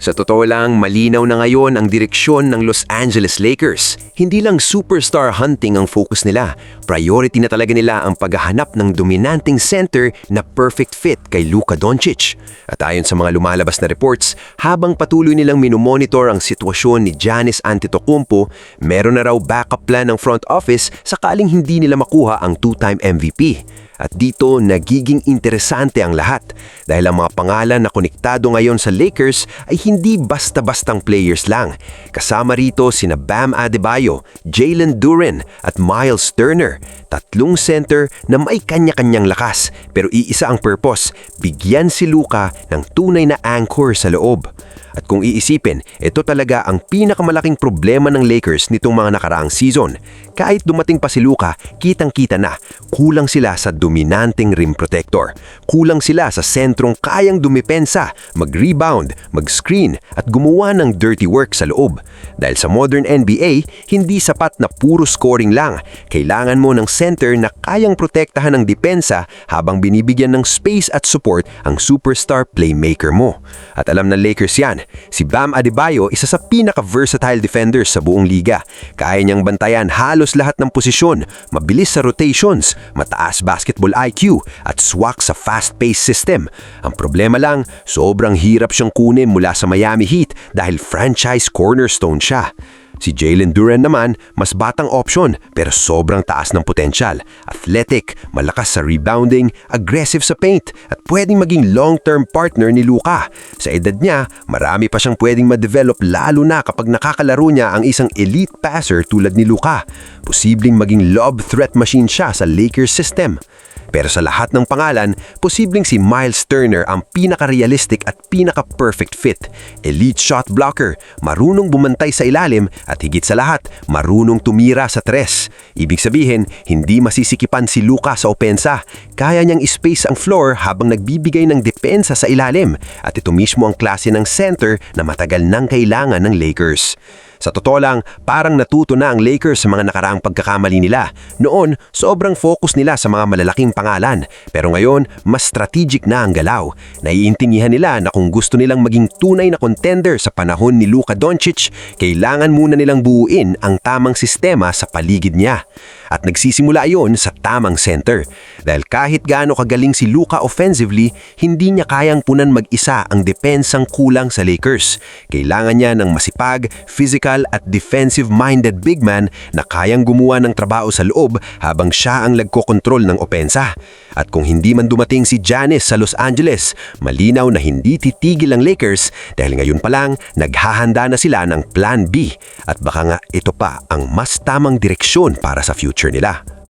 Sa totoo lang, malinaw na ngayon ang direksyon ng Los Angeles Lakers. Hindi lang superstar hunting ang focus nila. Priority na talaga nila ang paghahanap ng dominanting center na perfect fit kay Luka Doncic. At ayon sa mga lumalabas na reports, habang patuloy nilang minomonitor ang sitwasyon ni Giannis Antetokounmpo, meron na raw backup plan ng front office sakaling hindi nila makuha ang two-time MVP. At dito nagiging interesante ang lahat dahil ang mga pangalan na konektado ngayon sa Lakers ay hindi basta-bastang players lang. Kasama rito sina Bam Adebayo, Jalen Duren at Miles Turner. Tatlong center na may kanya-kanyang lakas pero iisa ang purpose, bigyan si Luka ng tunay na anchor sa loob. At kung iisipin, ito talaga ang pinakamalaking problema ng Lakers nitong mga nakaraang season. Kahit dumating pa si Luka, kitang-kita na kulang sila sa dominanteng rim protector. Kulang sila sa sentrong kayang dumipensa, mag-rebound, mag-screen at gumawa ng dirty work sa loob. Dahil sa modern NBA, hindi sapat na puro scoring lang. Kailangan mo ng center na kayang protektahan ng depensa habang binibigyan ng space at support ang superstar playmaker mo. At alam ng Lakers yan. Si Bam Adebayo, isa sa pinaka-versatile defenders sa buong liga. Kaya niyang bantayan halos lahat ng posisyon, mabilis sa rotations, mataas basketball IQ, at swak sa fast-paced system. Ang problema lang, sobrang hirap siyang kunin mula sa Miami Heat dahil franchise cornerstone siya. Si Jalen Duren naman, mas batang option pero sobrang taas ng potensyal. Athletic, malakas sa rebounding, aggressive sa paint at pwedeng maging long-term partner ni Luka. Sa edad niya, marami pa siyang pwedeng ma-develop lalo na kapag nakakalaro niya ang isang elite passer tulad ni Luka. Posibleng maging lob threat machine siya sa Lakers system. Pero sa lahat ng pangalan, posibleng si Miles Turner ang pinaka-realistic at pinaka-perfect fit. Elite shot blocker, marunong bumantay sa ilalim at higit sa lahat, marunong tumira sa tres. Ibig sabihin, hindi masisikipan si Luka sa opensa. Kaya niyang space ang floor habang nagbibigay ng depensa sa ilalim. At ito mismo ang klase ng center na matagal nang kailangan ng Lakers. Sa totoo lang, parang natuto na ang Lakers sa mga nakaraang pagkakamali nila. Noon, sobrang focus nila sa mga malalaking pangalan. Pero ngayon, mas strategic na ang galaw. Naiintindihan nila na kung gusto nilang maging tunay na contender sa panahon ni Luka Doncic, kailangan muna nilang buuin ang tamang sistema sa paligid niya. At nagsisimula iyon sa tamang center. Dahil kahit gaano kagaling si Luka offensively, hindi niya kayang punan mag-isa ang depensang kulang sa Lakers. Kailangan niya ng masipag, physical at defensive-minded big man na kayang gumawa ng trabaho sa loob habang siya ang nagkokontrol ng opensa. At kung hindi man dumating si Giannis sa Los Angeles, malinaw na hindi titigil ang Lakers dahil ngayon pa lang naghahanda na sila ng Plan B. At baka nga ito pa ang mas tamang direksyon para sa future nila.